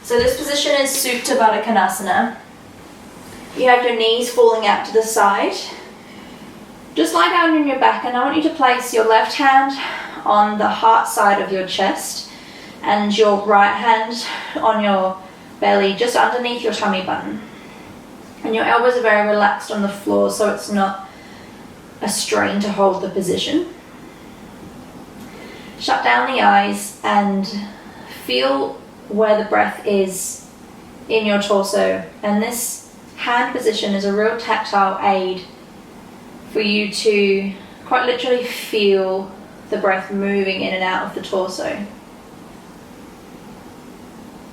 So this position is Supta Baddha Konasana. You have your knees falling out to the side. Just lie down on your back, and I want you to place your left hand on the heart side of your chest and your right hand on your belly, just underneath your tummy button. And your elbows are very relaxed on the floor, so it's not a strain to hold the position. Shut down the eyes and feel where the breath is in your torso. And this hand position is a real tactile aid for you to quite literally feel the breath moving in and out of the torso.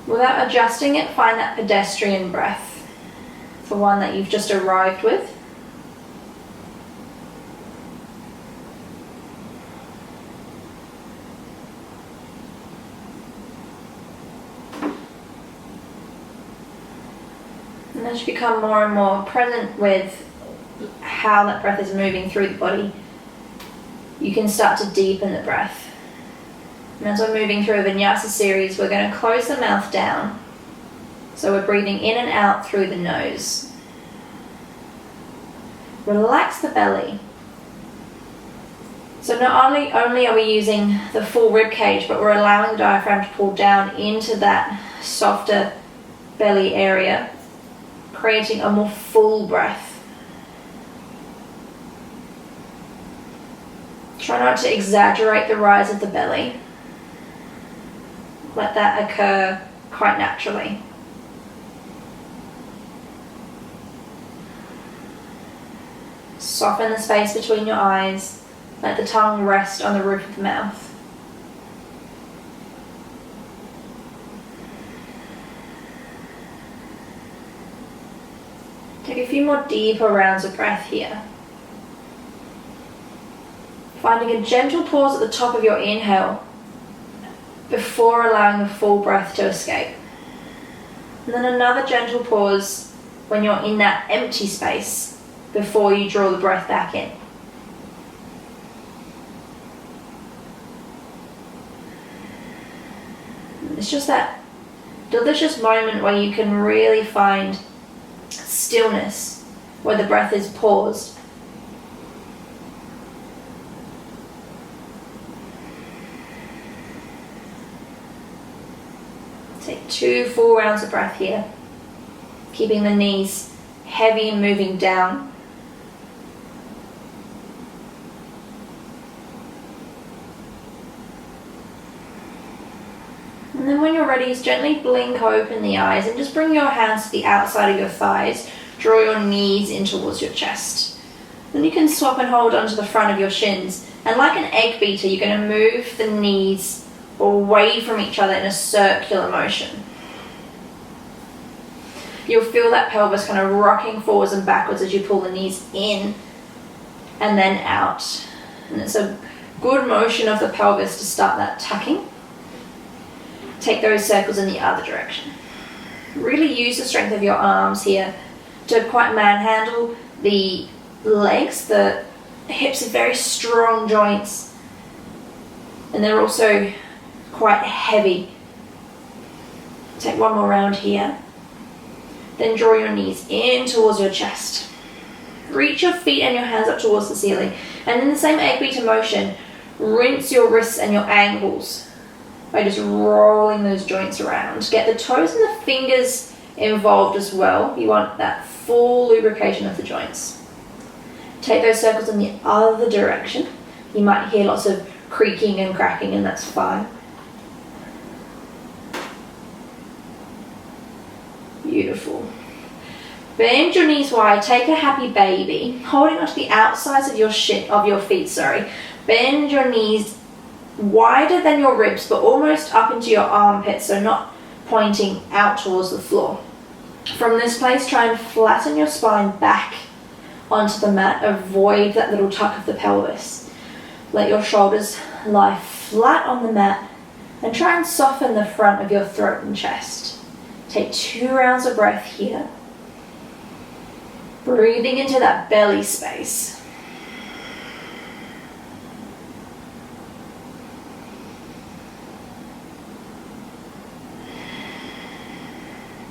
Without adjusting it, find that pedestrian breath, the one that you've just arrived with. And as you become more and more present with how that breath is moving through the body, you can start to deepen the breath. And as we're moving through a vinyasa series, we're going to close the mouth down. So we're breathing in and out through the nose. Relax the belly. So not only are we using the full rib cage, but we're allowing the diaphragm to pull down into that softer belly area, creating a more full breath. Try not to exaggerate the rise of the belly. Let that occur quite naturally. Soften the space between your eyes. Let the tongue rest on the roof of the mouth. Take a few more deeper rounds of breath here. Finding a gentle pause at the top of your inhale before allowing the full breath to escape. And then another gentle pause when you're in that empty space before you draw the breath back in. It's just that delicious moment where you can really find stillness, where the breath is paused. Take 2 full rounds of breath here, keeping the knees heavy and moving down. And then when you're ready, just gently blink open the eyes and just bring your hands to the outside of your thighs. Draw your knees in towards your chest. Then you can swap and hold onto the front of your shins. And like an egg beater, you're going to move the knees away from each other in a circular motion. You'll feel that pelvis kind of rocking forwards and backwards as you pull the knees in and then out. And it's a good motion of the pelvis to start that tucking. Take those circles in the other direction. Really use the strength of your arms here to quite manhandle the legs. The hips are very strong joints, and they're also quite heavy. Take one more round here. Then draw your knees in towards your chest. Reach your feet and your hands up towards the ceiling. And in the same egg beater motion, rinse your wrists and your ankles by just rolling those joints around. Get the toes and the fingers involved as well. You want that full lubrication of the joints. Take those circles in the other direction. You might hear lots of creaking and cracking, and that's fine. Beautiful. Bend your knees wide. Take a happy baby, holding onto the outsides of your feet. Bend your knees wider than your ribs, but almost up into your armpits, so not pointing out towards the floor. From this place, try and flatten your spine back onto the mat. Avoid that little tuck of the pelvis. Let your shoulders lie flat on the mat and try and soften the front of your throat and chest. Take 2 rounds of breath here. Breathing into that belly space.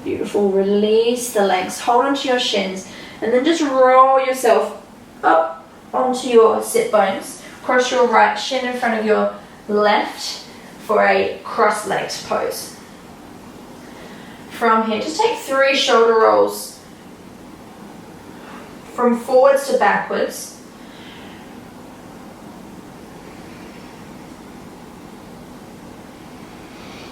Beautiful. Release the legs. Hold onto your shins. And then just roll yourself up onto your sit bones. Cross your right shin in front of your left for a cross-legged pose. From here, just take 3 shoulder rolls from forwards to backwards.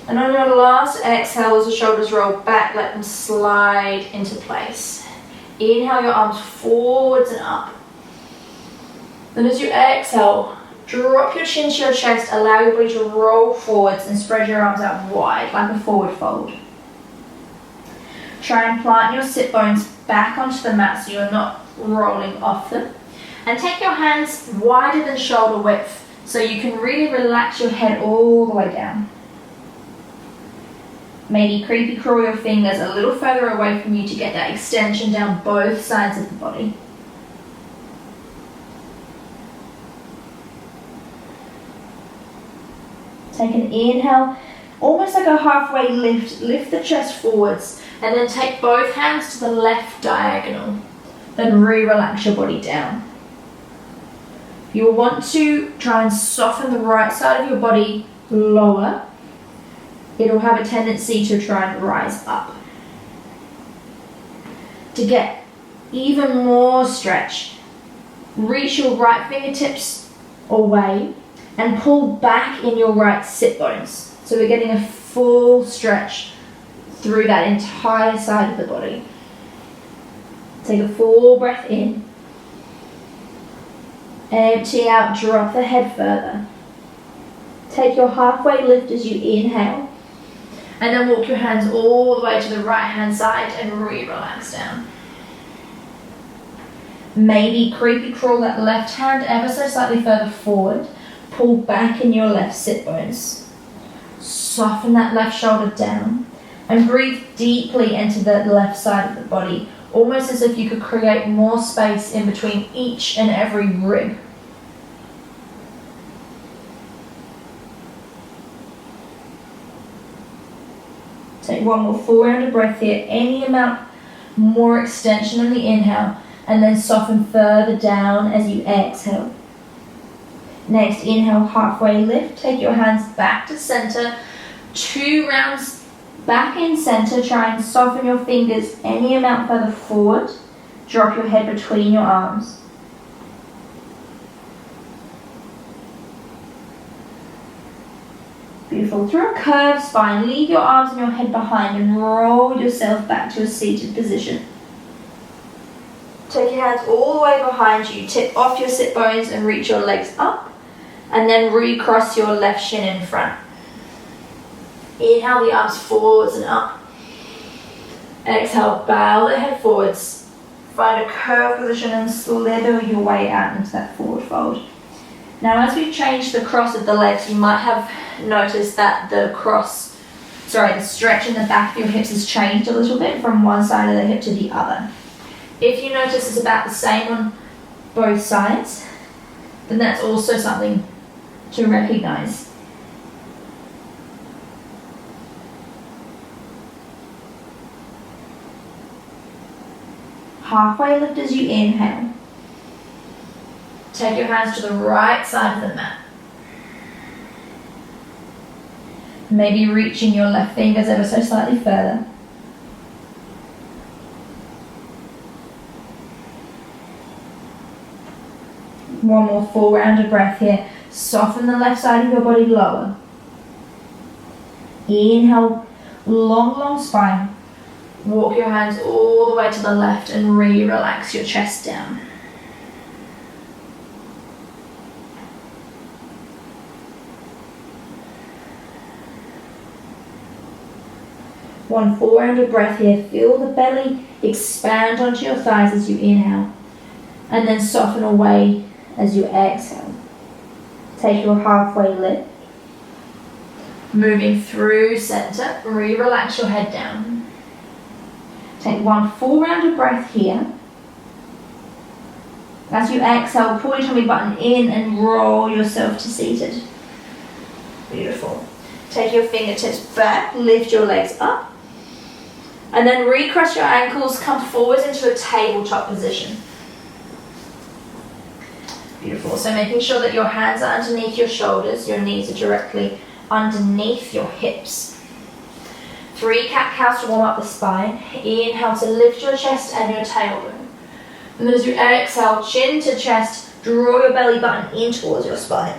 And on your last exhale, as the shoulders roll back, let them slide into place. Inhale your arms forwards and up. Then as you exhale, drop your chin to your chest, allow your body to roll forwards and spread your arms out wide like a forward fold. Try and plant your sit bones back onto the mat so you're not rolling off them. And take your hands wider than shoulder width so you can really relax your head all the way down. Maybe creepy crawl your fingers a little further away from you to get that extension down both sides of the body. Take an inhale, almost like a halfway lift. Lift the chest forwards and then take both hands to the left diagonal. Then re-relax your body down. You will want to try and soften the right side of your body lower. It'll have a tendency to try and rise up. To get even more stretch, reach your right fingertips away and pull back in your right sit bones. So we're getting a full stretch through that entire side of the body. Take a full breath in. Empty out, drop the head further. Take your halfway lift as you inhale. And then walk your hands all the way to the right hand side and re-relax down. Maybe creepy crawl that left hand ever so slightly further forward. Pull back in your left sit bones. Soften that left shoulder down. And breathe deeply into the left side of the body. Almost as if you could create more space in between each and every rib. Take one more full round of breath here. Any amount more extension on the inhale. And then soften further down as you exhale. Next, inhale, halfway lift. Take your hands back to center. 2 rounds back in center. Try and soften your fingers any amount further forward. Drop your head between your arms. Beautiful. Through a curved spine, leave your arms and your head behind and roll yourself back to a seated position. Take your hands all the way behind you. Tip off your sit bones and reach your legs up. And then recross your left shin in front. Inhale the arms forwards and up. Exhale, bow the head forwards. Find a curved position and slither your way out into that forward fold. Now as we've changed the cross of the legs, you might have noticed that the stretch in the back of your hips has changed a little bit from one side of the hip to the other. If you notice it's about the same on both sides, then that's also something to recognize. Halfway lift as you inhale. Take your hands to the right side of the mat. Maybe reaching your left fingers ever so slightly further. One more full round of breath here. Soften the left side of your body lower. Inhale, long spine. Walk your hands all the way to the left and re-relax your chest down. One full round of breath here. Feel the belly expand onto your thighs as you inhale. And then soften away as you exhale. Take your halfway lift. Moving through center, re-relax your head down. Take one full round of breath here. As you exhale, pull your tummy button in and roll yourself to seated. Beautiful. Take your fingertips back, lift your legs up. And then recross your ankles, come forwards into a tabletop position. Beautiful. So making sure that your hands are underneath your shoulders, your knees are directly underneath your hips. 3 cat-cows to warm up the spine. Inhale to lift your chest and your tailbone. And then as you exhale, chin to chest, draw your belly button in towards your spine.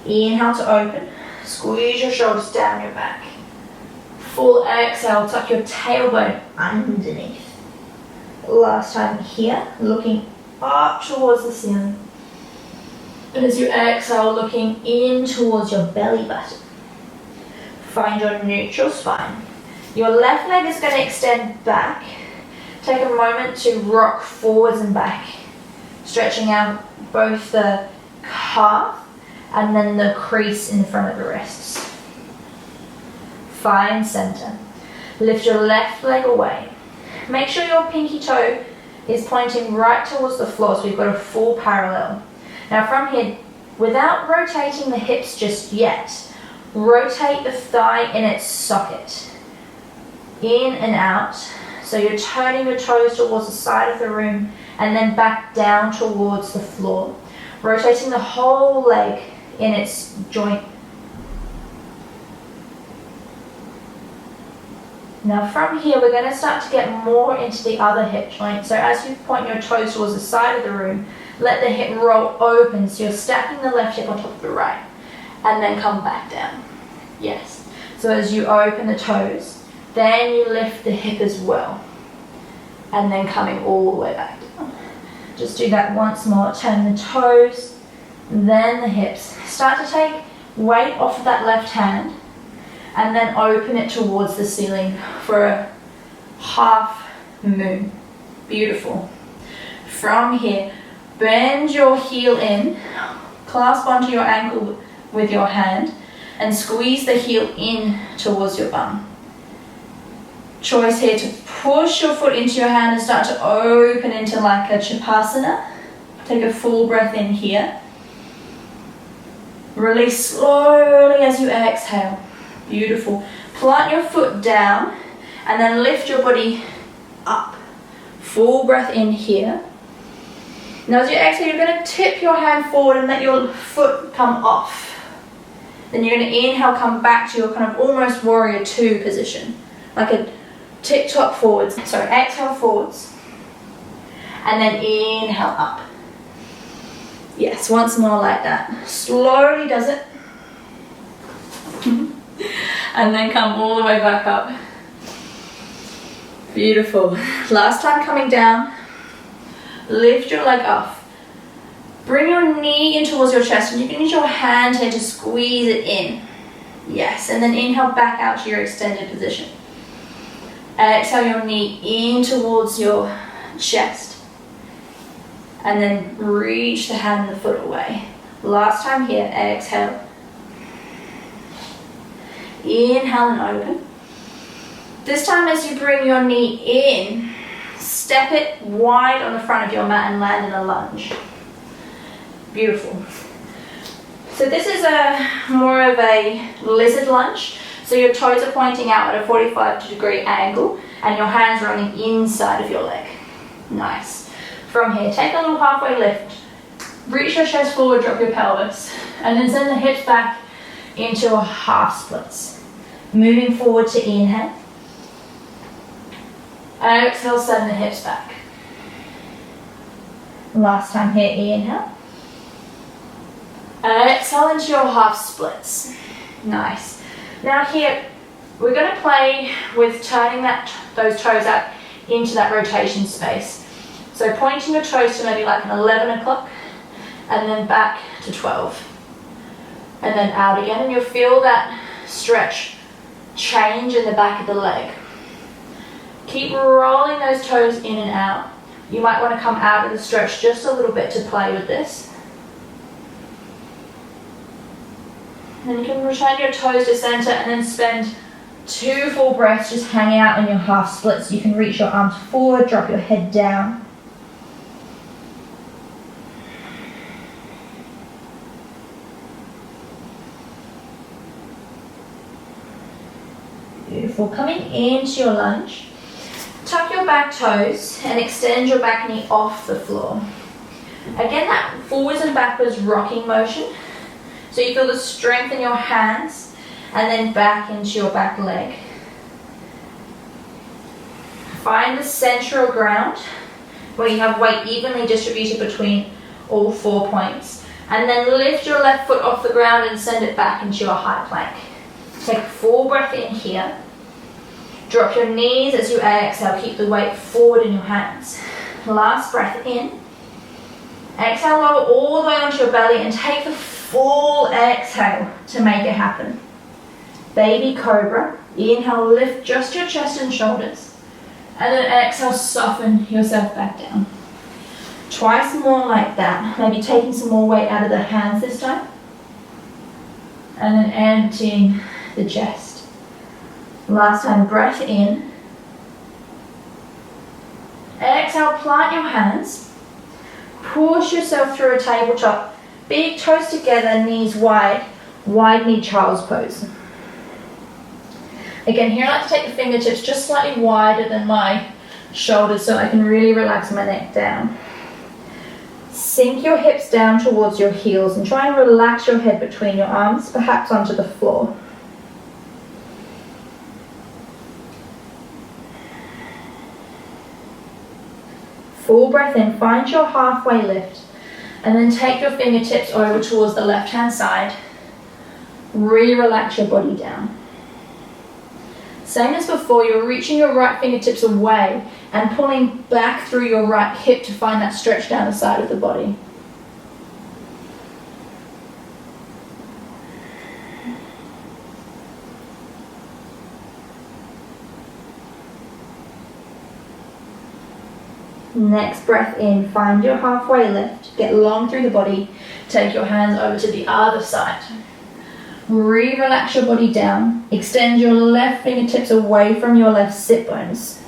Inhale to open, squeeze your shoulders down your back. Full exhale, tuck your tailbone underneath. Last time here, looking up towards the ceiling. And as you exhale, looking in towards your belly button. Find your neutral spine. Your left leg is going to extend back. Take a moment to rock forwards and back, stretching out both the calf and then the crease in front of the wrists. Find center. Lift your left leg away. Make sure your pinky toe is pointing right towards the floor so we've got a full parallel. Now from here, without rotating the hips just yet, rotate the thigh in its socket. In and out. So you're turning your toes towards the side of the room and then back down towards the floor. Rotating the whole leg in its joint. Now from here, we're going to start to get more into the other hip joint. So as you point your toes towards the side of the room, let the hip roll open. So you're stacking the left hip on top of the right. And then come back down. Yes. So as you open the toes, then you lift the hip as well. And then coming all the way back down. Just do that once more. Turn the toes, then the hips. Start to take weight off of that left hand. And then open it towards the ceiling for a half moon. Beautiful. From here, bend your heel in, clasp onto your ankle with your hand, and squeeze the heel in towards your bum. Choice here to push your foot into your hand and start to open into like a Chapasana. Take a full breath in here. Release slowly as you exhale. Beautiful. Plant your foot down and then lift your body up. Full breath in here. Now as you exhale, you're going to tip your hand forward and let your foot come off. Then you're going to inhale, come back to your kind of almost warrior 2 position. Like a tip-top forwards. So exhale forwards. And then inhale up. Yes, once more like that. Slowly does it. And then come all the way back up. Beautiful. Last time coming down. Lift your leg off. Bring your knee in towards your chest and you can use your hand here to squeeze it in. Yes, and then inhale back out to your extended position. Exhale your knee in towards your chest. And then reach the hand and the foot away. Last time here, exhale. Inhale and open. This time as you bring your knee in, step it wide on the front of your mat and land in a lunge. Beautiful. So this is more of a lizard lunge. So your toes are pointing out at a 45-degree angle and your hands are on the inside of your leg. Nice. From here, take a little halfway lift. Reach your chest forward, drop your pelvis. And then send the hips back into a half splits. Moving forward to inhale. Exhale, send the hips back. Last time here, inhale. Exhale into your half splits. Nice. Now here, we're going to play with turning those toes out into that rotation space. So pointing your toes to maybe like an 11 o'clock and then back to 12. And then out again, and you'll feel that stretch change in the back of the leg. Keep rolling those toes in and out. You might want to come out of the stretch just a little bit to play with this. Then you can return your toes to center and then spend 2 full breaths just hanging out in your half splits. You can reach your arms forward, drop your head down. Beautiful. Coming into your lunge, tuck your back toes and extend your back knee off the floor. Again, that forwards and backwards rocking motion. So you feel the strength in your hands and then back into your back leg. Find the central ground where you have weight evenly distributed between all 4 points. And then lift your left foot off the ground and send it back into your high plank. Take a full breath in here. Drop your knees as you exhale. Keep the weight forward in your hands. Last breath in. Exhale, lower all the way onto your belly and take the full exhale to make it happen. Baby cobra. Inhale, lift just your chest and shoulders. And then exhale, soften yourself back down. Twice more like that. Maybe taking some more weight out of the hands this time. And then emptying the chest. Last time, breath in. Exhale, plant your hands. Push yourself through a tabletop. Big toes together, knees wide. Wide knee child's pose. Again, here I like to take the fingertips just slightly wider than my shoulders so I can really relax my neck down. Sink your hips down towards your heels and try and relax your head between your arms, perhaps onto the floor. Full breath in, find your halfway lift, and then take your fingertips over towards the left-hand side. Relax your body down. Same as before, you're reaching your right fingertips away and pulling back through your right hip to find that stretch down the side of the body. Next breath in, find your halfway lift, get long through the body, take your hands over to the other side. Relax your body down, extend your left fingertips away from your left sit bones.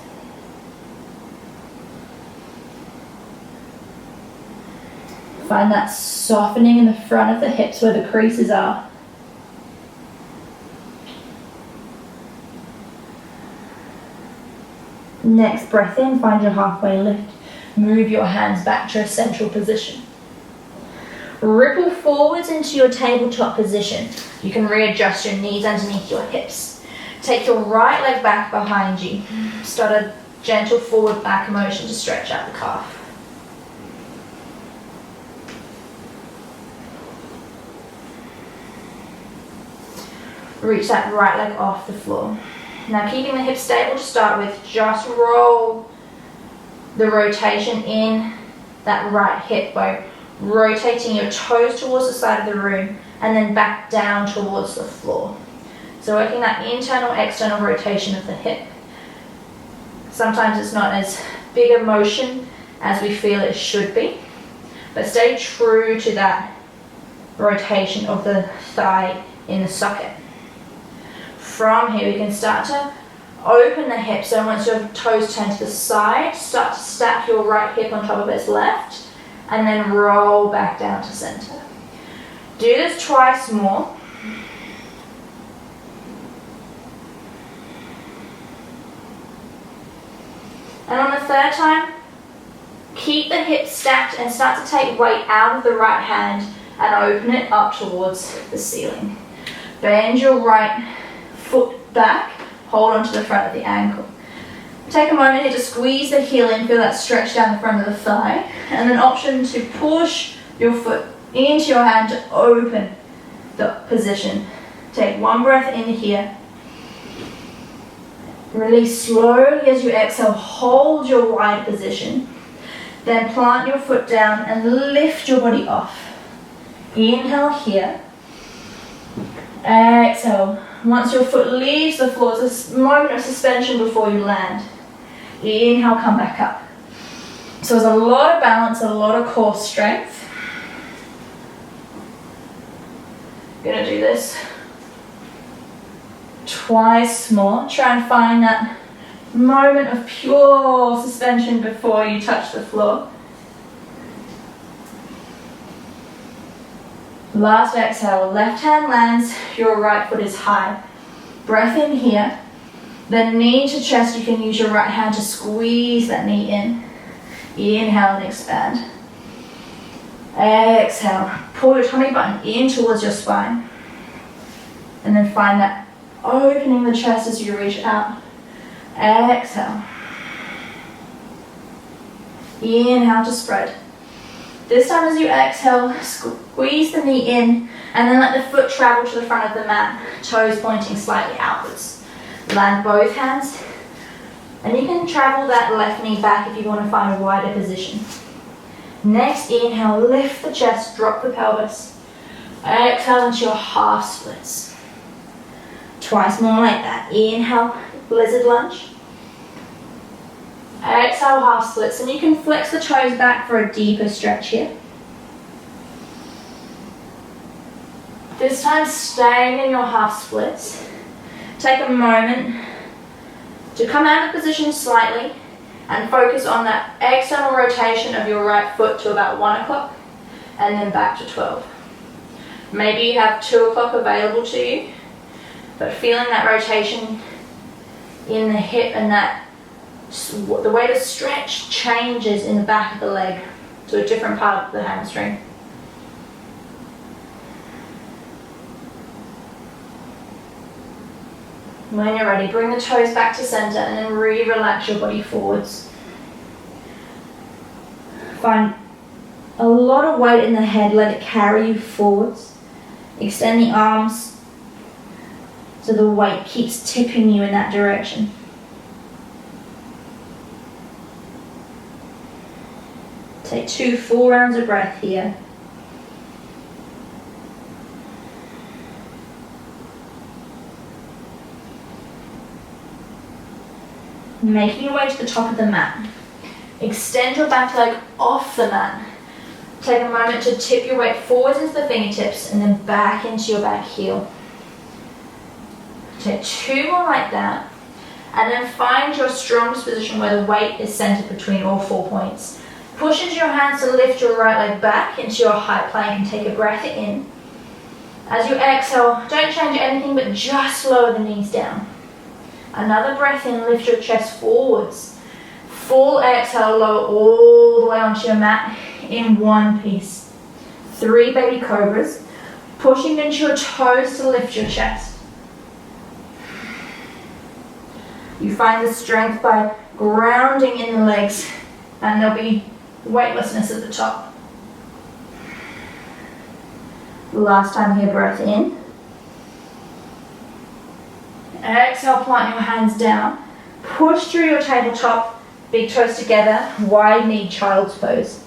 Find that softening in the front of the hips where the creases are. Next breath in, find your halfway lift. Move your hands back to a central position. Ripple forwards into your tabletop position. You can readjust your knees underneath your hips. Take your right leg back behind you. Start a gentle forward back motion to stretch out the calf. Reach that right leg off the floor. Now keeping the hips stable to start with, just roll the rotation in that right hip bone, rotating your toes towards the side of the room and then back down towards the floor. So working that internal, external rotation of the hip. Sometimes it's not as big a motion as we feel it should be, but stay true to that rotation of the thigh in the socket. From here we can start to open the hips, so once your toes turn to the side, start to stack your right hip on top of its left and then roll back down to center. Do this twice more. And on the third time, keep the hips stacked and start to take weight out of the right hand and open it up towards the ceiling. Bend your right foot back, hold onto the front of the ankle. Take a moment here to squeeze the heel in, feel that stretch down the front of the thigh, and an option to push your foot into your hand to open the position. Take one breath in here. Release slowly as you exhale, hold your wide position. Then plant your foot down and lift your body off. Inhale here. Exhale. Once your foot leaves the floor, it's a moment of suspension before you land. Inhale, come back up. So there's a lot of balance, a lot of core strength. I'm gonna do this twice more. Try and find that moment of pure suspension before you touch the floor. Last exhale, left hand lands, your right foot is high. Breath in here. Then knee to chest, you can use your right hand to squeeze that knee in. Inhale and expand. Exhale. Pull your tummy button in towards your spine. And then find that opening the chest as you reach out. Exhale. Inhale to spread. This time as you exhale, squeeze the knee in and then let the foot travel to the front of the mat, toes pointing slightly outwards. Land both hands, and you can travel that left knee back if you want to find a wider position. Next, inhale, lift the chest, drop the pelvis. Exhale into your half splits. Twice more like that. Inhale, lizard lunge. Exhale, half splits, and you can flex the toes back for a deeper stretch here. This time, staying in your half splits. Take a moment to come out of position slightly and focus on that external rotation of your right foot to about 1 o'clock and then back to 12. Maybe you have 2 o'clock available to you, but feeling that rotation in the hip and that the way the stretch changes in the back of the leg to a different part of the hamstring. When you're ready, bring the toes back to center and then relax your body forwards. Find a lot of weight in the head, let it carry you forwards. Extend the arms so the weight keeps tipping you in that direction. Take 2 full rounds of breath here. Making your way to the top of the mat. Extend your back leg off the mat. Take a moment to tip your weight forwards into the fingertips and then back into your back heel. Take 2 more like that. And then find your strongest position where the weight is centered between all 4 points. Push into your hands to lift your right leg back into your high plank and take a breath in. As you exhale, don't change anything but just lower the knees down. Another breath in, lift your chest forwards. Full exhale, lower all the way onto your mat in one piece. 3 baby cobras, pushing into your toes to lift your chest. You find the strength by grounding in the legs, and there'll be weightlessness at the top. Last time here, breath in. Exhale, plant your hands down. Push through your tabletop, big toes together, wide knee child's pose.